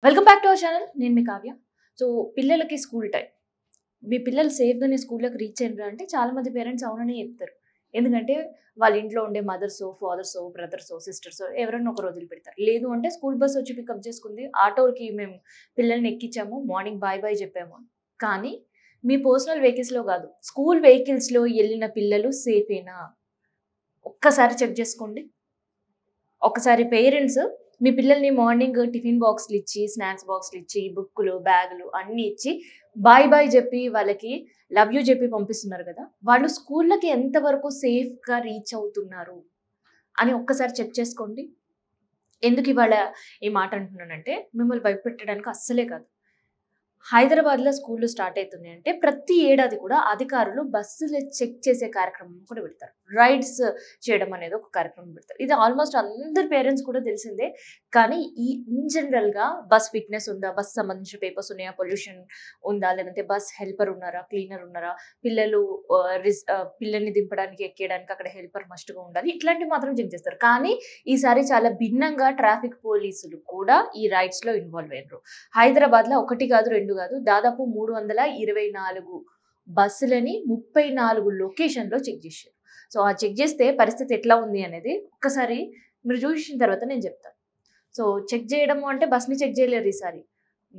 Welcome back to our channel. నేను మీ Kavya. So పిల్లలకి school time. మీ పిల్లలు సేఫ్‌గానే స్కూల్‌లోకి రీచ్ అయ్యిండ్రా అంటే చాలామంది పేరెంట్స్ అవుననే చెప్తారు. ఎందుకంటే వాళ్ళ ఇంట్లో ఉండే మదర్సో, ఫాదర్సో, బ్రదర్సో, సిస్టర్సో ఎవరైనా ఒకరు వదిలిపెడతారు. లేదు అంటే స్కూల్ బస్ వచ్చి పికప్ చేసుకుంది. ఆటోకి మేము పిల్లల్ని ఎక్కించాము. మార్నింగ్ బాయ్ బాయ్ చెప్పాము. కానీ మీ పర్సనల్ వెహికల్స్‌లో కాదు. స్కూల్ వెహికల్స్‌లో ఎళ్ళిన పిల్లలు సేఫేనా? ఒక్కసారి చెక్ చేసుకోండి. ఒకసారి పేరెంట్స్ మీ పిల్లల్ని మార్నింగ్ టిఫిన్ బాక్స్‌లు ఇచ్చి, స్నాక్స్ బాక్స్‌లు ఇచ్చి, బుక్కులు, బ్యాగులు అన్నీ ఇచ్చి, బాయ్ బాయ్ చెప్పి వాళ్ళకి లవ్ యూ చెప్పి పంపిస్తున్నారు కదా! వాళ్ళు స్కూల్‌లకి ఎంత వరకు సేఫ్‌గా రీచ్ అవుతున్నారు అని ఒక్కసారి చెక్ చేసుకోండి. ఎందుకు ఇవాళ ఈ మాట అంటున్నానంటే మిమ్మల్ని భయపెట్టడానికి అస్సలే కాదు. హైదరాబాద్‌లో స్కూల్‌లు స్టార్ట్ అయితున్నాయి అంటే ప్రతి ఏడాది కూడా అధికారులు బస్సులు చెక్ చేసే కార్యక్రమం కూడా పెడతారు. రైడ్స్ చేయడం అనేది ఒక కార్యక్రమం పెడతారు. ఇది ఆల్మోస్ట్ అందరి పేరెంట్స్ కూడా తెలిసిందే. కానీ ఇన్ జనరల్‌గా బస్ ఫిట్‌నెస్ ఉందా? బస్ సంబంధించిన పేపర్స్ ఉన్నాయా? పొల్యూషన్ ఉందా? లేదంటే బస్ హెల్పర్ ఉన్నారా? క్లీనర్ ఉన్నారా? పిల్లల్ని దింపడానికి, ఎక్కేయడానికి అక్కడ హెల్పర్ మస్ట్‌గా ఉండాలి. ఇట్లాంటివి మాత్రం చెక్ చేస్తారు. కానీ ఈసారి చాలా భిన్నంగా ట్రాఫిక్ పోలీసులు కూడా ఈ రైడ్స్‌లో ఇన్వాల్వ్ అయ్యిండ్రు. హైదరాబాద్‌లో 1 కాదు, 2 కాదు దాదాపు 324 బస్సులని 34 లొకేషన్‌లో చెక్ చేశారు. సో, ఆ చెక్ చేస్తే పరిస్థితి ఎట్లా ఉంది అనేది ఒక్కసారి మీరు చూసిన తర్వాత నేను చెప్తాను. సో, చెక్ చేయడము అంటే బస్‌ని చెక్ చేయలేరు ఈసారి.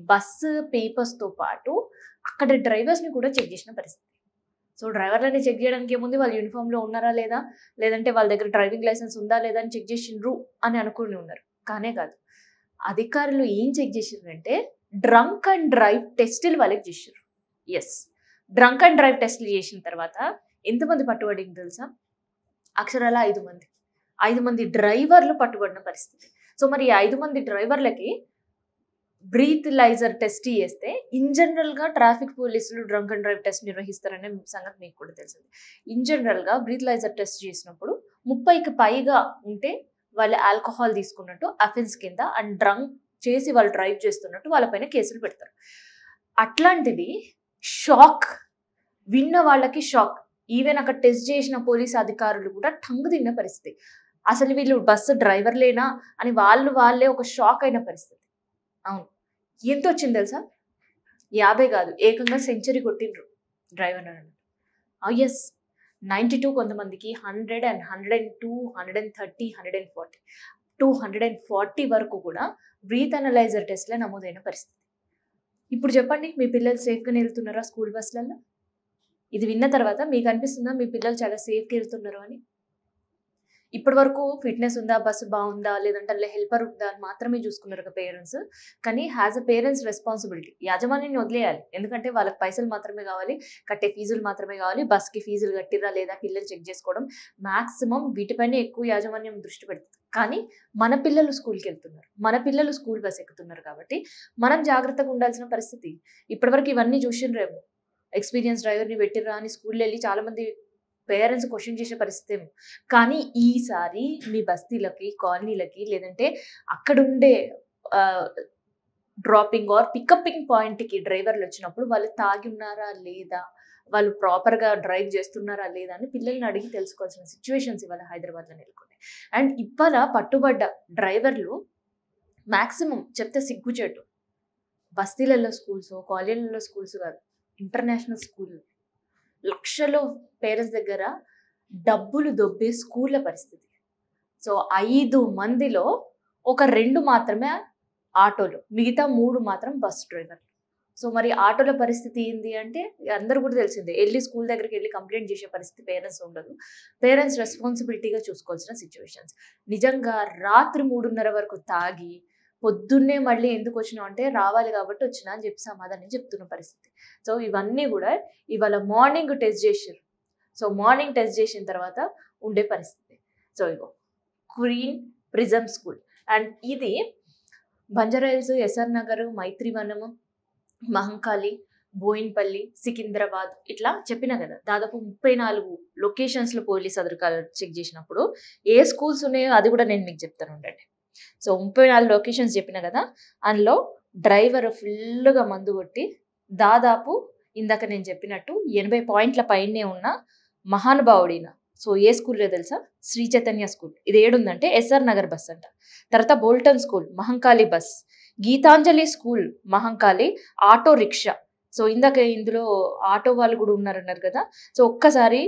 బస్సు పేపర్స్‌తో పాటు అక్కడ డ్రైవర్స్‌ని కూడా చెక్ చేసిన పరిస్థితి. సో, డ్రైవర్లని చెక్ చేయడానికి ఏముంది వాళ్ళు యూనిఫామ్‌లో ఉన్నారా లేదా? లేదంటే వాళ్ళ దగ్గర డ్రైవింగ్ లైసెన్స్ ఉందా లేదా అని చెక్ చేసిండ్రు అని అనుకుని ఉన్నారు. కానే కాదు. అధికారులు ఏం చెక్ చేసిండ్రంటే డ్రంక్ అండ్ డ్రైవ్ టెస్టులు వాళ్ళకి చేసిర్రు. యెస్. డ్రంక్ అండ్ డ్రైవ్ టెస్టులు చేసిన తర్వాత ఎంతమంది పట్టుబడింది తెలుసా? అక్షరాల 5 మంది. 5 మంది డ్రైవర్లు పట్టుబడిన పరిస్థితి. సో, మరి ఈ 5 మంది డ్రైవర్లకి బ్రీత్‌లైజర్ టెస్ట్ చేస్తే ఇన్ జనరల్‌గా ట్రాఫిక్ పోలీసులు డ్రంక్ అండ్ డ్రైవ్ టెస్ట్ నిర్వహిస్తారనే సంగతి మీకు కూడా తెలిసిందే. ఇన్ జనరల్‌గా బ్రీత్‌లైజర్ టెస్ట్ చేసినప్పుడు 30కి పైగా ఉంటే వాళ్ళు ఆల్కహాల్ తీసుకున్నట్టు అఫెన్స్ కింద అండ్ డ్రంక్ చేసి వాళ్ళు డ్రైవ్ చేస్తున్నట్టు వాళ్ళపైన కేసులు పెడతారు. అట్లాంటిది షాక్. విన్న వాళ్ళకి షాక్. ఈవెన్ అక్కడ టెస్ట్ చేసిన పోలీస్ అధికారులు కూడా ఠంగు తిన్న పరిస్థితి. అసలు వీళ్ళు బస్సు డ్రైవర్లేనా అని వాళ్ళే ఒక షాక్ అయిన పరిస్థితి. అవును. ఎంతొచ్చింది తెలుసా? 50 కాదు. ఏకంగా సెంచరీ కొట్టిండ్రు డ్రైవర్‌లను. యెస్. 92 కొంతమందికి 100 అండ్ 102, 130, 140, 240 వరకు కూడా బ్రీత్ అనలైజర్ టెస్ట్‌లో నమోదైన పరిస్థితి. ఇప్పుడు చెప్పండి మీ పిల్లలు సేఫ్‌గానే ఎళ్తున్నారా స్కూల్ బస్‌లల్ల? ఇది విన్న తర్వాత మీకు అనిపిస్తుందా మీ పిల్లలు చాలా సేఫ్‌గా ఎళ్తున్నారు అని? ఇప్పటి వరకు ఫిట్‌నెస్ ఉందా? బస్సు బావుందా? లేదంటే అందులో హెల్పర్ ఉందా? అని మాత్రమే చూసుకున్నారు కదా పేరెంట్స్. కానీ యాస్ ఎ పేరెంట్స్ రెస్పాన్సిబిలిటీ యాజమాన్యాన్ని వదిలేయాలి. ఎందుకంటే వాళ్ళకి పైసలు మాత్రమే కావాలి. కట్టే ఫీజులు మాత్రమే కావాలి. బస్‌కి ఫీజులు కట్టిర్రా లేదా పిల్లలు చెక్ చేసుకోవడం. మాక్సిమం వీటిపైనే ఎక్కువ యాజమాన్యం దృష్టి పెడుతుంది. కానీ మన పిల్లలు స్కూల్‌కెళ్తున్నారు. మన పిల్లలు స్కూల్ బస్ ఎక్కుతున్నారు కాబట్టి మనం జాగ్రత్తగా ఉండాల్సిన పరిస్థితి. ఇప్పటివరకు ఇవన్నీ చూసిండ్రేమో. ఎక్స్‌పీరియన్స్ డ్రైవర్‌ని పెట్టిర్రా అని స్కూల్‌లో ఎళ్లి చాలామంది పేరెంట్స్ క్వెషన్ చేసే పరిస్థితేమో. కానీ ఈసారి మీ బస్తీలకి, కాలనీలకి లేదంటే అక్కడుండే ఆహ్, డ్రాపింగ్ ఆర్ పికప్పింగ్ పాయింట్‌కి డ్రైవర్‌లొచ్చినప్పుడు వాళ్ళు తాగి ఉన్నారా? లేదా? వాళ్ళు ప్రాపర్‌గా డ్రైవ్ చేస్తున్నారా? లేదా? అని పిల్లల్ని అడిగి తెలుసుకోవాల్సిన సిట్యుయేషన్స్ ఇవాళ హైదరాబాద్‌లో నెలకొన్నాయి. అండ్ ఇవాళ పట్టుబడ్డ డ్రైవర్లు మాక్సిమం చెప్తే సిగ్గుచేటు. బస్తీలలో స్కూల్సో, కాలేజీలలో స్కూల్స్ కాదు. ఇంటర్నేషనల్ స్కూల్‌లు. లక్షలు పేరెంట్స్ దగ్గర డబ్బులు దొబ్బే స్కూళ్ళ పరిస్థితి. సో, 5 మందిలో ఒక 2 మాత్రమే ఆటోలు. మిగతా 3 మాత్రం బస్ డ్రైవర్లు. సో, మరి ఆటోల పరిస్థితి ఏంది అంటే అందరూ కూడా తెలిసిందే. ఎళ్లి స్కూల్ దగ్గరికెళ్లి కంప్లెయింట్ చేసే పరిస్థితి పేరెంట్స్ ఉండదు. పేరెంట్స్ రెస్పాన్సిబిలిటీగా చూసుకోవాల్సిన సిట్యుయేషన్స్. నిజంగా రాత్రి 3:30 వరకు తాగి పొద్దున్నే మళ్ళీ ఎందుకొచ్చినావు అంటే రావాలి కాబట్టి వచ్చినా అని చెప్పి సమాధానం చెప్తున్న పరిస్థితి. సో, ఇవన్నీ కూడా ఇవాళ మార్నింగ్ టెస్ట్ చేసిర్రు. సో, మార్నింగ్ టెస్ట్ చేసిన తర్వాత ఉండే పరిస్థితి. So, ego queen prism school and ఇది బంజారాహిల్స్, ఎస్ఆర్ నగర్, మైత్రివనము, మహంకాళి, బోయిన్పల్లి, సికింద్రాబాద్ ఇట్లా చెప్పినా కదా! దాదాపు 34 లొకేషన్స్‌లో పోలీస్ అధికారులు చెక్ చేసినప్పుడు ఏ స్కూల్స్ ఉన్నాయో అది కూడా నేను మీకు చెప్తాను ఉండండి. సో, 34 లొకేషన్స్ చెప్పినా కదా! అందులో డ్రైవర్ ఫుల్లుగా మందు కొట్టి దాదాపు ఇందాక నేను చెప్పినట్టు 80 పాయింట్ల పైనే ఉన్న మహానుభావుడిన. సో, ఏ స్కూల్లో తెలుసా? శ్రీ చైతన్య స్కూల్. ఇది ఏడుందంటే ఎస్ఆర్ నగర్ బస్ అంట. తర్వాత Bolton school, Mahankali bus, Geetanjali school Mahankali auto rickshaw. So ఇందాక ఇందులో ఆటో వాళ్ళు కూడా ఉన్నారన్నారు కదా. సో ఒక్కసారి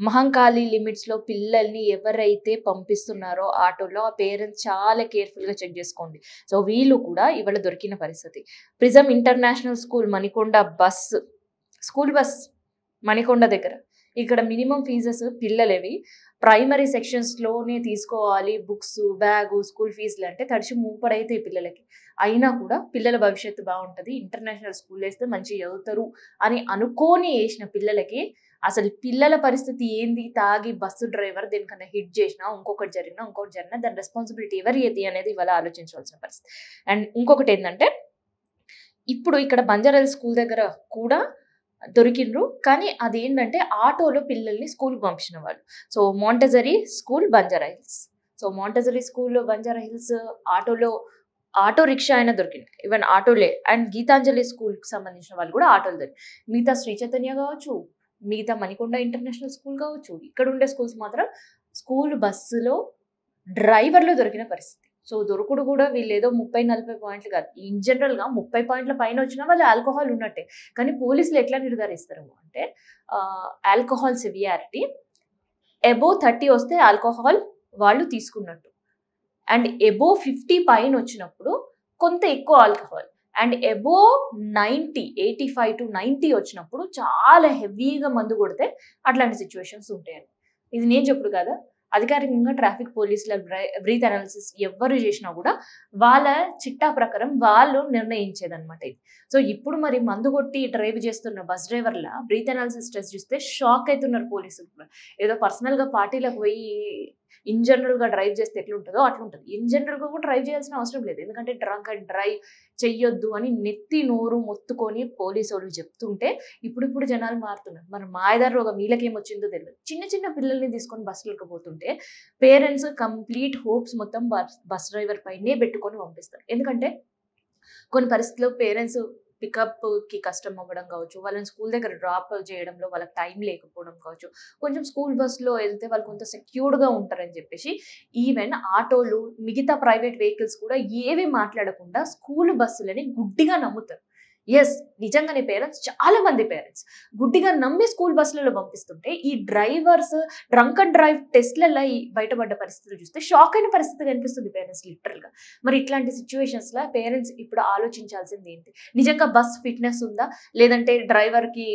మహంకాళి లిమిట్స్ లో పిల్లల్ని ఎవరైతే పంపిస్తున్నారో ఆటోలో ఆ పేరెంట్స్ చాలా కేర్ఫుల్ గా చెక్ చేసుకోండి. సో వీళ్ళు కూడా ఇవాళ దొరికిన పరిస్థితి. Prism international school Manikonda school bus Manikonda దగ్గర. ఇక్కడ మినిమం ఫీజెస్ పిల్లలవి ప్రైమరీ సెక్షన్స్ లోనే తీసుకోవాలి. బుక్స్, బ్యాగు, స్కూల్ ఫీజులు అంటే తడిచి మూపడైతే పిల్లలకి. అయినా కూడా పిల్లల భవిష్యత్తు బాగుంటది, ఇంటర్నేషనల్ స్కూల్ వేస్తే మంచిగా చదువుతారు అని అనుకోని వేసిన పిల్లలకి అసలు పిల్లల పరిస్థితి ఏంది? తాగి బస్సు డ్రైవర్ దేనికన్నా హిట్ చేసినా, ఇంకొకటి జరిగినా దాని రెస్పాన్సిబిలిటీ ఎవరిది అనేది ఇవాళ ఆలోచించవలసిన పరిస్థితి. అండ్ ఇంకొకటి ఏంటంటే ఇప్పుడు ఇక్కడ బంజారా స్కూల్ దగ్గర కూడా దొరికిండ్రు. కానీ అదేంటంటే ఆటోలో పిల్లల్ని స్కూల్కి పంపించిన వాళ్ళు. So Montessori school Banjara Hills. So Montessori school Banjara Hills auto rickshaw అయినా దొరికింది. ఈవెన్ ఆటోలే. అండ్ గీతాంజలి స్కూల్కి సంబంధించిన వాళ్ళు కూడా ఆటోలు దొరికి. మిగతా శ్రీ చైతన్య కావచ్చు, మిగతా మణికొండ ఇంటర్నేషనల్ స్కూల్ కావచ్చు, ఇక్కడ ఉండే స్కూల్స్ మాత్రం స్కూల్ బస్సులో డ్రైవర్లు దొరికిన పరిస్థితి. సో దొరుకుడు కూడా వీళ్ళు ఏదో 30-40 పాయింట్లు కాదు. ఇన్ జనరల్ గా 30 పాయింట్ల పైన వచ్చినా వాళ్ళు ఆల్కహాల్ ఉన్నట్టే. కానీ పోలీసులు ఎట్లా నిర్ధారిస్తారు అంటే ఆల్కహాల్ సివియారిటీ అబోవ్ 30 వస్తే ఆల్కహాల్ వాళ్ళు తీసుకున్నట్టు. అండ్ అబోవ్ 50 పైన వచ్చినప్పుడు కొంత ఎక్కువ ఆల్కహాల్. అండ్ అబోవ్ 85 to 90 వచ్చినప్పుడు చాలా హెవీగా మందు కొడితే అట్లాంటి సిచ్యువేషన్స్ ఉంటాయండి. ఇది నేను చెప్పుడు కదా, అధికారికంగా ట్రాఫిక్ పోలీసుల బ్రీత్ అనాలిసిస్ ఎవరు చేసినా కూడా వాళ్ళ చిట్టా ప్రకారం వాళ్ళు నిర్ణయించేదన్నమాట ఇది. సో ఇప్పుడు మరి మందు కొట్టి డ్రైవ్ చేస్తున్న బస్ డ్రైవర్ల బ్రీత్ అనాలిసిస్ టెస్ట్ చూస్తే షాక్ అవుతున్నారు పోలీసులు కూడా. ఏదో పర్సనల్గా పార్టీలకు పోయి ఇన్ జనరల్ గా డ్రైవ్ చేస్తే ఎట్లుంటుందో అట్లుంటుంది. ఇన్ జనరల్ గా కూడా డ్రైవ్ చేయాల్సిన అవసరం లేదు. ఎందుకంటే డ్రంక్ అండ్ డ్రైవ్ చెయ్యొద్దు అని నెత్తి నోరు మొత్తుకొని పోలీసు వాళ్ళు చెప్తుంటే ఇప్పుడు జనాలు మారుతున్నారు. మరి మాయదారి రోగం వీళ్ళకేమొచ్చిందో తెలియదు. చిన్న పిల్లల్ని తీసుకొని బస్సులకు పోతుంటే పేరెంట్స్ కంప్లీట్ హోప్స్ మొత్తం బస్ డ్రైవర్ పైనే పెట్టుకొని పంపిస్తారు. ఎందుకంటే కొన్ని పరిస్థితుల్లో పేరెంట్స్ పికప్ కి కష్టం అవ్వడం కావచ్చు, వాళ్ళని స్కూల్ దగ్గర డ్రాప్ చేయడంలో వాళ్ళకి టైం లేకపోవడం కావచ్చు, కొంచెం స్కూల్ బస్సులో వెళ్తే వాళ్ళు కొంత సెక్యూర్డ్గా ఉంటారని చెప్పేసి ఈవెన్ ఆటోలు, మిగతా ప్రైవేట్ వెహికల్స్ కూడా ఏవి మాట్లాడకుండా స్కూల్ బస్సులని గుడ్డిగా నమ్ముతారు. ఎస్, నిజంగానే చాలా మంది పేరెంట్స్ గుడ్డిగా నమ్మి స్కూల్ బస్సులలో పంపిస్తుంటే ఈ డ్రైవర్స్ డ్రంక్ అండ్ డ్రైవ్ టెస్ట్లలో బయటపడ్డ పరిస్థితులు చూస్తే షాక్ అయిన పరిస్థితి కనిపిస్తుంది పేరెంట్స్ లిటరల్గా. మరి ఇట్లాంటి సిచ్యువేషన్స్లో పేరెంట్స్ ఇప్పుడు ఆలోచించాల్సింది ఏంటి? నిజంగా బస్ ఫిట్నెస్ ఉందా, లేదంటే డ్రైవర్కి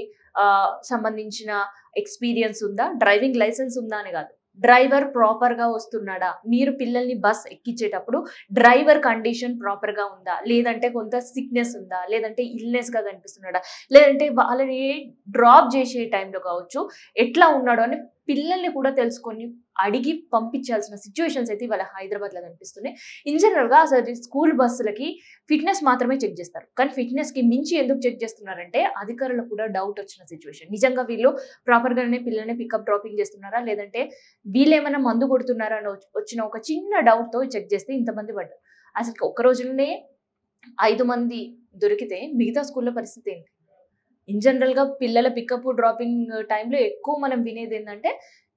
సంబంధించిన ఎక్స్పీరియన్స్ ఉందా, డ్రైవింగ్ లైసెన్స్ ఉందా అని కాదు, డ్రైవర్ ప్రాపర్ గా వస్తున్నాడా, మీరు పిల్లల్ని బస్ ఎక్కించేటప్పుడు డ్రైవర్ కండిషన్ ప్రాపర్ గా ఉందా, లేదంటే కొంత సిక్నెస్ ఉందా, లేదంటే ఇల్నెస్ గా కనిపిస్తున్నాడా, లేదంటే వాళ్ళని డ్రాప్ చేసే టైంలో కావచ్చు ఎట్లా ఉన్నాడో అని పిల్లల్ని కూడా తెలుసుకొని అడిగి పంపించాల్సిన సిచ్యువేషన్స్ అయితే ఇవాళ హైదరాబాద్ లో కనిపిస్తున్నాయి. ఇన్ జనరల్ గా అసలు స్కూల్ బస్సులకి ఫిట్నెస్ మాత్రమే చెక్ చేస్తారు. కానీ ఫిట్నెస్ కి మించి ఎందుకు చెక్ చేస్తున్నారంటే అధికారులకు కూడా డౌట్ వచ్చిన సిచ్యువేషన్. నిజంగా వీళ్ళు ప్రాపర్ గానే పిల్లల్ని పికప్ డ్రాపింగ్ చేస్తున్నారా, లేదంటే వీళ్ళు ఏమైనా మందు కొడుతున్నారా అని వచ్చిన ఒక చిన్న డౌట్ తో చెక్ చేస్తే ఇంతమంది పడ్డారు. అసలు ఒక రోజులోనే 5 మంది దొరికితే మిగతా స్కూల్లో పరిస్థితి ఏంటి? ఇన్ జనరల్ గా పిల్లల పికప్ డ్రాపింగ్ టైంలో ఎక్కువ మనం వినేది ఏంటంటే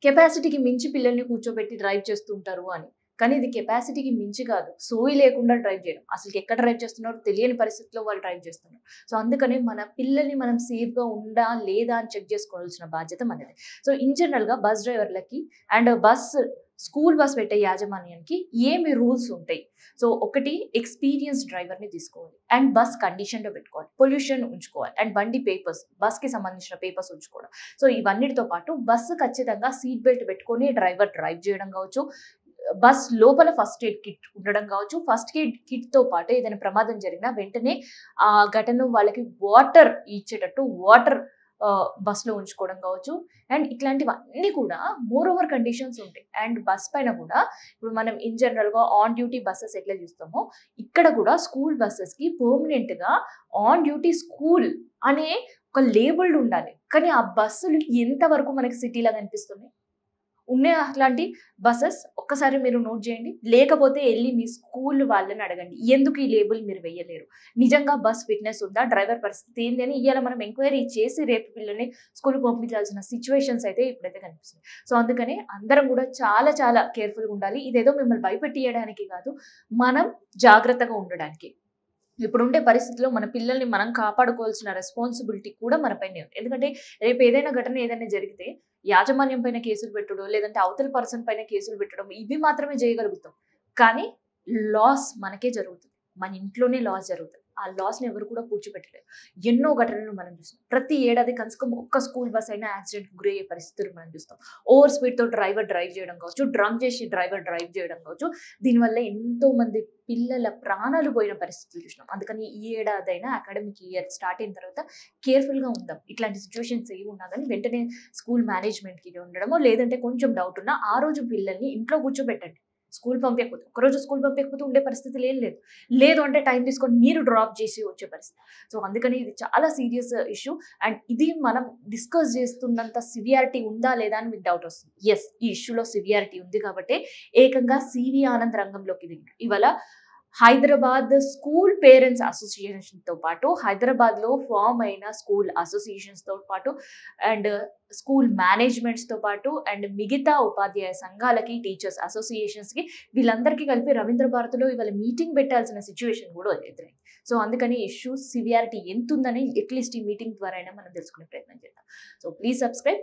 కెపాసిటీకి మించి పిల్లల్ని కూర్చోబెట్టి డ్రైవ్ చేస్తుంటారు అని. కానీ ఇది కెపాసిటీకి మించి కాదు, సోయి లేకుండా డ్రైవ్ చేయడం. అసలు ఎక్కడ డ్రైవ్ చేస్తున్నారో తెలియని పరిస్థితిలో వాళ్ళు డ్రైవ్ చేస్తున్నారు. సో అందుకనే మన పిల్లల్ని మనం సేఫ్గా ఉందా లేదా అని చెక్ చేసుకోవాల్సిన బాధ్యత మనది. సో ఇన్ జనరల్గా బస్ డ్రైవర్లకి అండ్ స్కూల్ బస్ పెట్టే యాజమాన్యానికి ఏమి రూల్స్ ఉంటాయి? సో ఒకటి, ఎక్స్పీరియన్స్ డ్రైవర్ని తీసుకోవాలి అండ్ బస్ కండిషన్లో పెట్టుకోవాలి, పొల్యూషన్ ఉంచుకోవాలి అండ్ బండి పేపర్స్, బస్కి సంబంధించిన పేపర్స్ ఉంచుకోవడం. సో ఇవన్నిటితో పాటు బస్సు ఖచ్చితంగా సీట్ బెల్ట్ పెట్టుకొని డ్రైవర్ డ్రైవ్ చేయడం కావచ్చు, బస్ లోపల ఫస్ట్ ఎయిడ్ కిట్ ఉండడం కావచ్చు, ఫస్ట్ ఎయిడ్ కిట్ తో పాటు ఏదైనా ప్రమాదం జరిగినా వెంటనే ఆ ఘటన వాళ్ళకి వాటర్ ఇచ్చేటట్టు వాటర్ బస్లో ఉంచుకోవడం కావచ్చు. అండ్ ఇట్లాంటివన్నీ కూడా మోర్ ఓవర్ కండిషన్స్ ఉంటాయి. అండ్ బస్ పైన కూడా ఇప్పుడు మనం ఇన్ జనరల్గా ఆన్ డ్యూటీ బస్సెస్ ఎట్లా చూస్తామో ఇక్కడ కూడా స్కూల్ బస్సెస్కి పర్మనెంట్గా ఆన్ డ్యూటీ స్కూల్ అనే ఒక లేబుల్డ్ ఉండాలి. కానీ ఆ బస్సులు ఎంతవరకు మనకి సిటీలో కనిపిస్తున్నాయి? ఉన్నాయి అట్లాంటి బస్సెస్, ఒక్కసారి మీరు నోట్ చేయండి. లేకపోతే వెళ్ళి మీ స్కూల్ వాళ్ళని అడగండి, ఎందుకు ఈ లేబుల్ మీరు వేయలేరు, నిజంగా బస్ ఫిట్నెస్ ఉందా, డ్రైవర్ పరిస్థితి ఏంటి అని ఇవాళ మనం ఎంక్వైరీ చేసి రేపు పిల్లల్ని స్కూల్కి పంపించాల్సిన సిచ్యువేషన్స్ అయితే ఇప్పుడైతే కనిపిస్తుంది. సో అందుకనే అందరం కూడా చాలా చాలా కేర్ఫుల్గా ఉండాలి. ఇదేదో మిమ్మల్ని భయపెట్టియడానికి కాదు, మనం జాగ్రత్తగా ఉండడానికి. ఇప్పుడుండే పరిస్థితిలో మన పిల్లల్ని మనం కాపాడుకోవాల్సిన రెస్పాన్సిబిలిటీ కూడా మన పైనే ఉంది. ఎందుకంటే రేపు ఏదైనా ఘటన ఏదైనా జరిగితే యాజమాన్యం పైన కేసులు పెట్టడం, లేదంటే అవతల పర్సన్ పైన కేసులు పెట్టడం ఇవి మాత్రమే చేయగలుగుతాం. కానీ లాస్ మనకే జరుగుతుంది. మన ఇంట్లోనే లాస్ జరుగుతుంది. ఆ లాస్‌ని ఎవరు కూడా పూడ్చిపెట్టలేరు. ఎన్నో ఘటనలు మనం చూస్తాం. ప్రతి ఏడాది కనీసం ఒక్క స్కూల్ బస్ అయినా యాక్సిడెంట్‌కి గురయ్యే పరిస్థితులు మనం చూస్తాం. ఓవర్ స్పీడ్‌తో డ్రైవర్ డ్రైవ్ చేయడం కావచ్చు, డ్రంక్ చేసి డ్రైవర్ డ్రైవ్ చేయడం కావచ్చు. దీనివల్ల ఎంతో మంది పిల్లల ప్రాణాలు పోయిన పరిస్థితులు చూసినాం. అందుకని ఈ ఏడాదైనా అకాడమిక్ ఇయర్ స్టార్ట్ అయిన తర్వాత కేర్‌ఫుల్‌గా ఉందాం. ఇట్లాంటి సిట్యుయేషన్స్ ఏవి ఉన్నా గానీ వెంటనే స్కూల్ మేనేజ్‌మెంట్‌కి ఉండడమో, లేదంటే కొంచెం డౌట్ ఉన్నా ఆ రోజు పిల్లల్ని ఇంట్లో కూర్చోబెట్టండి. స్కూల్ పంపియకపోతే. ఒకరోజు స్కూల్ పంపియకపోతే ఉండే పరిస్థితులు ఏం లేదు. లేదు అంటే టైం తీసుకొని మీరు డ్రాప్ చేసి వచ్చే పరిస్థితి. సో, అందుకని ఇది చాలా సీరియస్ ఇష్యూ. అండ్ ఇది మనం డిస్కస్ చేస్తున్నంత సివియారిటీ ఉందా లేదా అని మీకు డౌట్ వస్తుంది. యెస్. ఈ ఇష్యూలో సివియారిటీ ఉంది కాబట్టే ఏకంగా సివి ఆనంద్ రంగంలోకి దిగారు. ఇవాళ హైదరాబాద్ స్కూల్ పేరెంట్స్ అసోసియేషన్‌తో పాటు హైదరాబాద్‌లో ఫార్మ్ అయిన స్కూల్ అసోసియేషన్స్‌తో పాటు అండ్ స్కూల్ మేనేజ్మెంట్స్‌తో పాటు అండ్ మిగతా ఉపాధ్యాయ సంఘాలకి, టీచర్స్ అసోసియేషన్స్‌కి వీళ్ళందరికీ కలిపి రవీంద్ర భారతిలో ఇవాళ మీటింగ్ పెట్టాల్సిన సిట్యుయేషన్ కూడా ఎదురైంది. సో, అందుకని ఇష్యూ సివియారిటీ ఎంతుందని అట్‌లీస్ట్ ఈ మీటింగ్ ద్వారా అయినా మనం తెలుసుకునే ప్రయత్నం చేద్దాం. So, please subscribe.